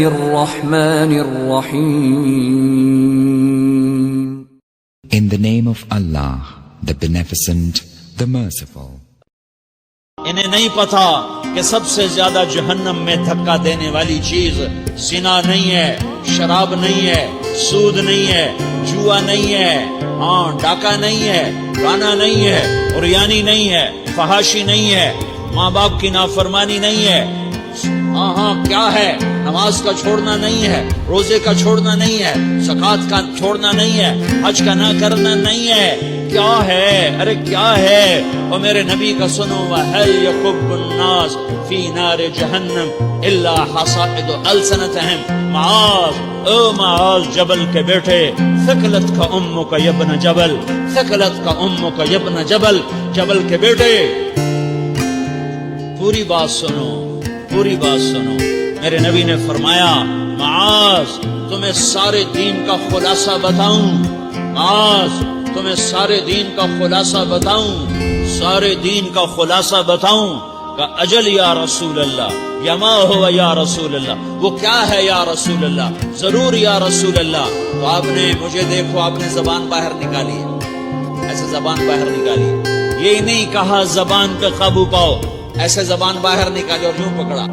الرحمن الرحيم. In the name of Allah, the Beneficent, the Merciful. انہیں نہیں پتا کہ سب سے زیادہ جہنم میں دھکا دینے والی چیز زنا نہیں ہے، شراب نہیں ہے، سود نہیں ہے، جوا نہیں ہے، ڈاکہ نہیں ہے، گانا نہیں ہے، عریانی نہیں ہے، فحاشی نہیں ہے، ماں باپ کی نافرمانی نہیں ہے، کیا ہے؟ نماز کا چھوڑنا نہیں ہے، روزے کا چھوڑنا نہیں ہے، زکوٰۃ کا چھوڑنا نہیں ہے، حج کا نہ کرنا نہیں ہے، کیا ہے؟ ارے کیا ہے؟ اور میرے نبی کا سنو، وَهَلْ يَكُبُّ النَّاسُ فِي نَارِ جَهَنَّمَ إِلَّا حَصَائِدُ أَلْسِنَتِهِمْ. معاذ، او معاذ جبل کے بیٹے، ثقلت کا امک یا ابن جبل، ثقلت کا امک یا ابن جبل، جبل کے بیٹے پوری بات سنو، پوری بات سنو. میرے نبی نے فرمایا، معاذ تمہیں سارے دین کا خلاصہ بتاؤں، معاذ تمہیں سارے دین کا خلاصہ بتاؤں، سارے دین کا خلاصہ بتاؤں. کہ اجل یا رسول اللہ، یا ما ہوا یا رسول اللہ، وہ کیا ہے یا رسول اللہ؟ ضرور یا رسول اللہ. تو آپ نے مجھے دیکھو، آپ نے زبان باہر نکالی ہے، ایسے زبان باہر نکالی، یہ نہیں کہا زبان پہ قابو پاؤ، ایسے زبان باہر نکالی اور یوں پکڑا.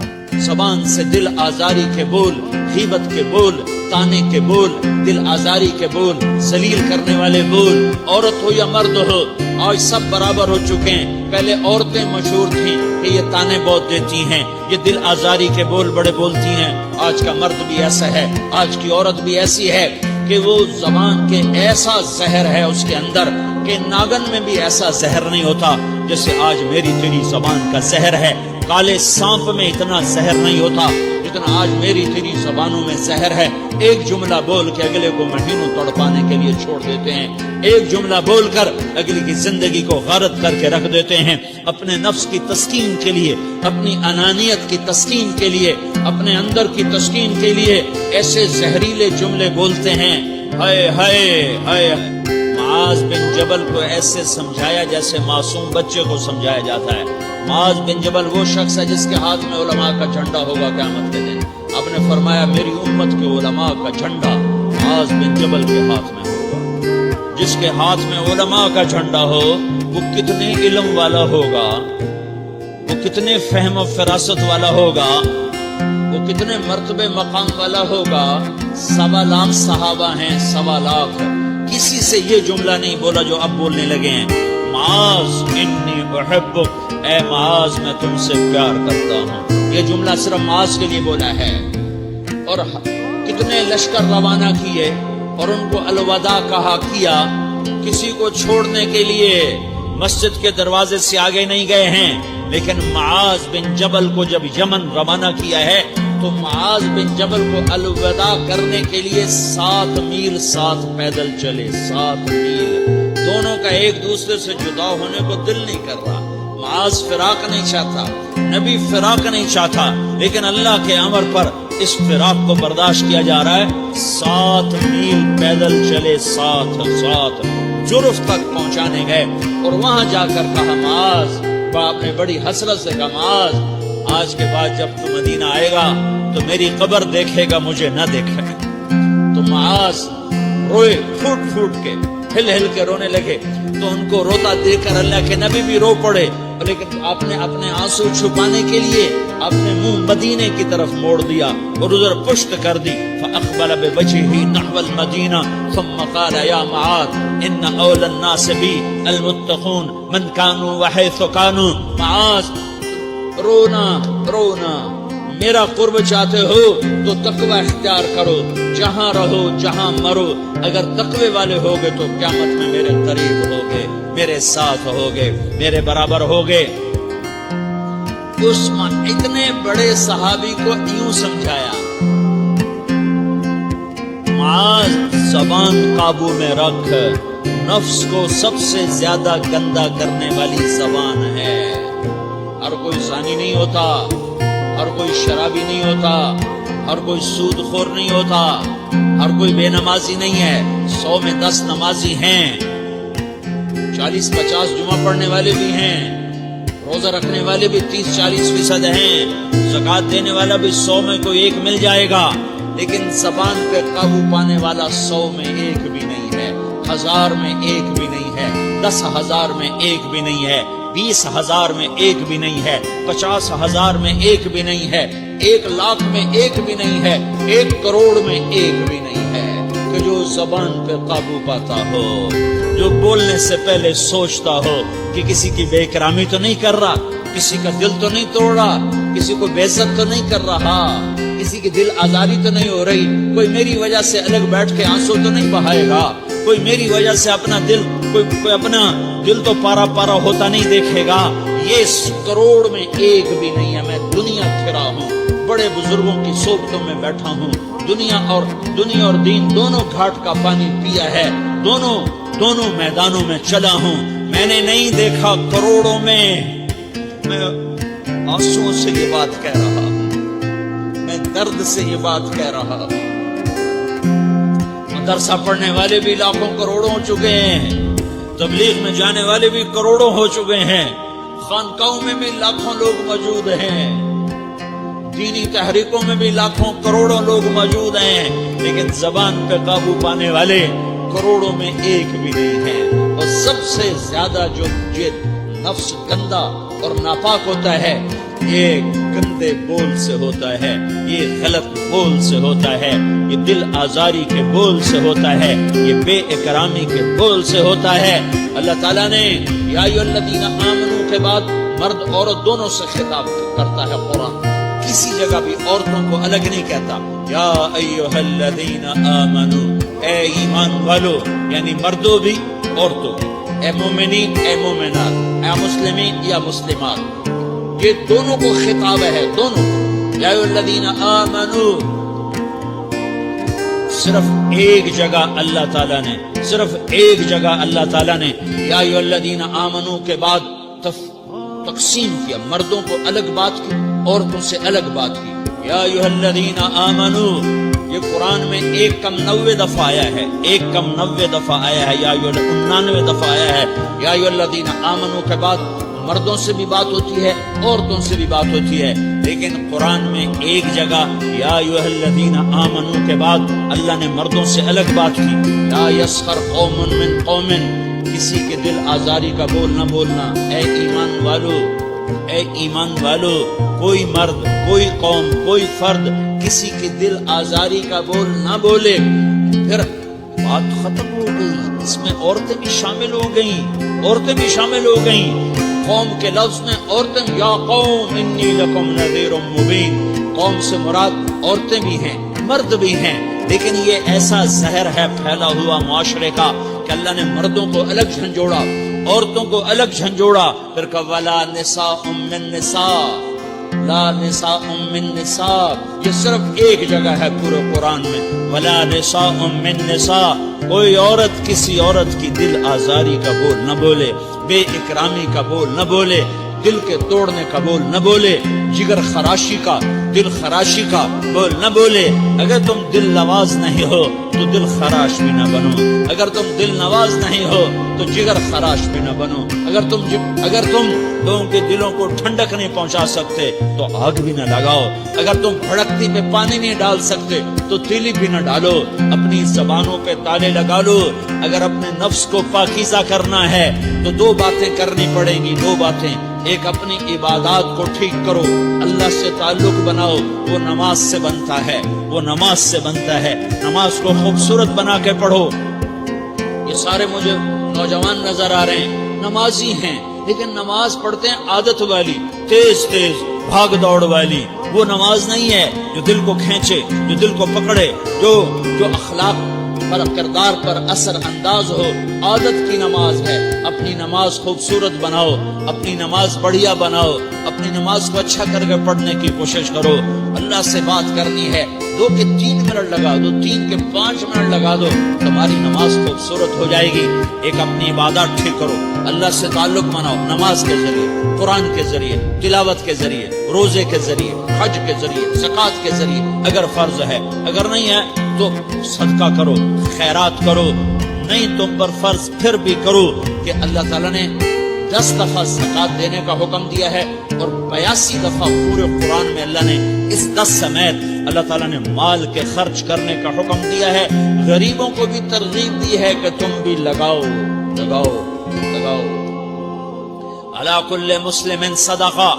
زبان سے دل آزاری کے بول، غیبت کے بول، تانے کے بول، دل آزاری کے بول، ذلیل کرنے والے بول، عورت ہو یا مرد ہو آج سب برابر ہو چکے ہیں. پہلے عورتیں مشہور تھیں کہ یہ تانے بہت دیتی ہیں، یہ دل آزاری کے بول بڑے بولتی ہیں. آج کا مرد بھی ایسا ہے، آج کی عورت بھی ایسی ہے کہ وہ زبان کے ایسا زہر ہے اس کے اندر کہ ناگن میں بھی ایسا زہر نہیں ہوتا جیسے آج میری تیری زبان کا زہر ہے. کالے سانپ میں اتنا زہر نہیں ہوتا جتنا آج میری تیری زبانوں میں زہر ہے. ایک جملہ بول کے اگلے کو مہینوں تڑپانے کے لیے چھوڑ دیتے ہیں، ایک جملہ بول کر اگلی کی زندگی کو غارت کر کے رکھ دیتے ہیں. اپنے نفس کی تسکین کے لیے، اپنی انانیت کی تسکین کے لیے، اپنے اندر کی تسکین کے لیے ایسے زہریلے جملے بولتے ہیں. ہائے ہائے ہائے. معاذ بن جبل کو ایسے سمجھایا جیسے معصوم بچے کو سمجھایا جاتا ہے. معاذ بن جبل وہ شخص ہے جس کے ہاتھ میں علماء کا جھنڈا ہوگا قیامت کے دن. آپ نے فرمایا میری امت کے علماء کا جھنڈا معاذ بن جبل کے ہاتھ میں ہوگا. جس کے ہاتھ میں علماء کا جھنڈا ہو وہ کتنے علم والا ہوگا، وہ کتنے فہم و فراست والا ہوگا، وہ کتنے مرتبے مقام والا ہوگا. 1.25 لاکھ صحابہ ہیں، 1.25 لاکھ. کسی سے یہ جملہ نہیں بولا جو اب بولنے لگے ہیں. معاذ انی احبک، اے معاذ میں تم سے پیار کرتا ہوں. یہ جملہ صرف معاذ کے لیے بولا ہے. اور کتنے لشکر روانہ کیے اور ان کو الوداع کہا کیا. کسی کو چھوڑنے کے لیے مسجد کے دروازے سے آگے نہیں گئے ہیں، لیکن معاذ بن جبل کو جب یمن روانہ کیا ہے تو معاذ بن جبل کو الوداع کرنے کے لیے 7 میل 7 پیدل چلے. 7 میل. دونوں کا ایک دوسرے سے جدا ہونے کو دل نہیں کر رہا. معاذ فراق نہیں چاہتا، نبی فراق نہیں چاہتا، لیکن اللہ کے امر پر اس فراق کو برداشت کیا جا رہا ہے. 7 میل پیدل چلے، 7 جرف تک پہنچانے گئے اور وہاں جا کر کہا معاذ، باپ نے بڑی حسرت سے کہا معاذ آج کے بعد جب تو مدینہ آئے گا تو میری قبر دیکھے گا، مجھے نہ دیکھے گا. تو معاذ روئے، پھوٹ پھوٹ کے، ہل ہل کے رونے لگے. تو ان کو روتا دیکھ کر اللہ کے نبی بھی رو پڑے، لیکن آپ نے اپنے آنسو چھپانے کے لیے اپنے منہ مدینے کی طرف موڑ دیا اور ادھر پشت کر دی. فاقبل بوجهه نحو المدینہ ثم قال یا معاذ ان اولى الناس بی المتقون من كانوا وحيث كانوا. معاذ رونا رونا، میرا قرب چاہتے ہو تو تقوی اختیار کرو، جہاں رہو جہاں مرو. اگر تقوی والے ہوگے تو قیامت میں میرے قریب ہوگے، میرے ساتھ ہوگے، میرے برابر ہوگے. اتنے بڑے صحابی کو یوں سمجھایا. معاذ زبان قابو میں رکھ، نفس کو سب سے زیادہ گندا کرنے والی زبان ہے. ہر کوئی زانی نہیں ہوتا، ہر کوئی شرابی نہیں ہوتا، ہر کوئی سود خور نہیں ہوتا، ہر کوئی بے نمازی نہیں ہے. 100 میں 10 نمازی ہیں، 40-50 جمعہ پڑھنے والے بھی ہیں. روزہ رکھنے والے بھی 30-40% ہیں، زکوٰۃ دینے والا بھی 100 میں کوئی ایک مل جائے گا، لیکن زبان پہ قابو پانے والا 100 میں ایک بھی نہیں ہے، 1000 میں ایک بھی نہیں ہے، 10,000 میں ایک بھی نہیں ہے، 20,000 میں ایک بھی نہیں ہے، 50,000 میں ایک بھی نہیں ہے، 1,00,000 میں ایک بھی نہیں ہے، 1 کروڑ میں ایک بھی نہیں ہے کہ جو زبان پہ قابو پاتا ہو، جو بولنے سے پہلے سوچتا ہو کہ کسی کی بے اکرامی تو نہیں کر رہا، کسی کا دل تو نہیں توڑ رہا، کسی کو بے عزت تو نہیں کر رہا، کسی کی دل آزاری تو نہیں ہو رہی، کوئی میری وجہ سے الگ بیٹھ کے آنسو تو نہیں بہائے گا، کوئی میری وجہ سے اپنا دل کوئی اپنا دل تو پارا پارا ہوتا نہیں دیکھے گا۔ یہ 1 کروڑ میں ایک بھی نہیں ہے۔ میں دنیا پھرا ہوں، بڑے بزرگوں کی صحبتوں میں بیٹھا ہوں، دنیا اور دین دونوں گھاٹ کا پانی پیا ہے، دونوں میدانوں میں چلا ہوں، میں نے نہیں دیکھا کروڑوں میں۔ میں آنسوؤں سے یہ بات کہہ رہا ہوں، میں درد سے یہ بات کہہ رہا ہوں۔ مدرسہ پڑھنے والے بھی لاکھوں کروڑوں ہو چکے ہیں، تبلیغ میں جانے والے بھی کروڑوں ہو چکے ہیں، خانقاہوں میں بھی لاکھوں لوگ موجود ہیں، دینی تحریکوں میں بھی لاکھوں کروڑوں لوگ موجود ہیں، لیکن زبان پہ قابو پانے والے کروڑوں میں ایک بھی نہیں ہے۔ اور سب سے زیادہ جو نفس گندا اور ناپاک ہوتا ہے، یہ گندے بول سے ہوتا ہے، یہ غلط بول سے ہوتا ہے، یہ دل آزاری کے بول سے ہوتا ہے، یہ بے اکرامی کے بول سے ہوتا ہے۔ اللہ تعالیٰ نے یا ایھا الذین آمنوا کے بعد مرد عورت دونوں سے خطاب کرتا ہے قرآن، کسی جگہ بھی عورتوں کو الگ نہیں کہتا۔ یا ایھا الذین آمنوا، اے ایمان والو، یعنی مردوں بھی عورتوں بھی، اے مومنین اے مومنات، اے مسلمین یا مسلمات، یہ دونوں کو خطاب ہے، دونوں کو۔ یا ایھا الذین آمنوا، صرف ایک جگہ اللہ تعالیٰ نے یا ایھا الذین آمنوا کے بعد تقسیم کیا، مردوں کو الگ بات کی، عورتوں سے الگ بات کی۔ یا ایھا الذین آمنوا، یہ قرآن میں 190 دفعہ آیا ہے، 190 دفعہ آیا ہے، یا 99 دفعہ آیا ہے۔ یا ایھا الذین آمنوا کے بعد مردوں سے بھی بات ہوتی ہے، عورتوں سے بھی بات ہوتی ہے، لیکن قرآن میں ایک جگہ یا ایھا الذین آمنوا کے بعد اللہ نے مردوں سے الگ بات کی۔ لا یسخر قوم من قوم، کسی کے دل آزاری کا بول نہ بولنا۔ اے ایمان والو، کوئی مرد، کوئی قوم، کوئی فرد کسی کے دل آزاری کا بول نہ بولے۔ پھر بات ختم ہو گئی، اس میں عورتیں بھی شامل ہو گئیں، قوم کے لفظ میں عورتیں، یا قوم انی لکم نذیر مبین، قوم سے مراد عورتیں بھی ہیں، مرد بھی ہیں، لیکن یہ ایسا زہر ہے پھیلا ہوا معاشرے کا کہ اللہ نے مردوں کو الگ جھنجھوڑا، عورتوں کو الگ جھنجھوڑا، پھر کہا ولا نساء من نساء، لا نساء من نساء، یہ صرف ایک جگہ ہے پورے قرآن میں، ولا نساء من نساء، کوئی عورت کسی عورت کی دل آزاری کا بول نہ بولے، بے اکرامی کا بول نہ بولے، دل کے توڑنے کا بول نہ بولے، جگر خراشی کا، دل خراشی کا بول نہ بولے۔ اگر تم دل نواز نہیں ہو تو دل خراش بھی نہ بنو، اگر تم دل نواز نہیں ہو تو جگر خراش بھی نہ بنو، اگر تم لوگوں کے دلوں کو ٹھنڈک نہیں پہنچا سکتے تو آگ بھی نہ لگاؤ، اگر تم بھڑکتی پہ پانی نہیں ڈال سکتے تو تیلی بھی نہ ڈالو، اپنی زبانوں پہ تالے لگا لو۔ اگر اپنے نفس کو پاکیزہ کرنا ہے تو 2 باتیں کرنی پڑیں گی، 2 باتیں۔ ایک، اپنی عبادات کو ٹھیک کرو، اللہ سے تعلق بناؤ، وہ نماز سے بنتا ہے، نماز کو خوبصورت بنا کے پڑھو۔ یہ سارے مجھے نوجوان نظر آ رہے ہیں، نمازی ہیں، لیکن نماز پڑھتے ہیں عادت والی، تیز بھاگ دوڑ والی، وہ نماز نہیں ہے جو دل کو کھینچے، جو دل کو پکڑے، جو اخلاق پر، کردار پر اثر انداز ہو۔ عادت کی نماز ہے، اپنی نماز خوبصورت بناؤ، اپنی نماز بڑھیا بناؤ، اپنی نماز کو اچھا کر کے پڑھنے کی کوشش کرو۔ اللہ سے بات کرنی ہے، 2 کے 3 منٹ لگا دو، 3 کے 5 منٹ لگا دو، تمہاری نماز خوبصورت ہو جائے گی۔ ایک، اپنی عبادات ٹھیک کرو، اللہ سے تعلق بناؤ، نماز کے ذریعے، قرآن کے ذریعے، تلاوت کے ذریعے، روزے کے ذریعے، حج کے ذریعے، زکوٰۃ کے ذریعے، اگر فرض ہے، اگر نہیں ہے تو صدقہ کرو، خیرات کرو، نہیں تم پر فرض پھر بھی کرو کہ اللہ تعالیٰ نے 10 دفعہ زکوٰۃ دینے کا حکم دیا ہے، اور 82 دفعہ پورے قرآن میں اللہ نے اس 10 سمیت اللہ تعالیٰ نے مال کے خرچ کرنے کا حکم دیا ہے۔ غریبوں کو بھی ترغیب دی ہے کہ تم بھی لگاؤ لگاؤ لگاؤ۔ علی کل مسلم صدقہ۔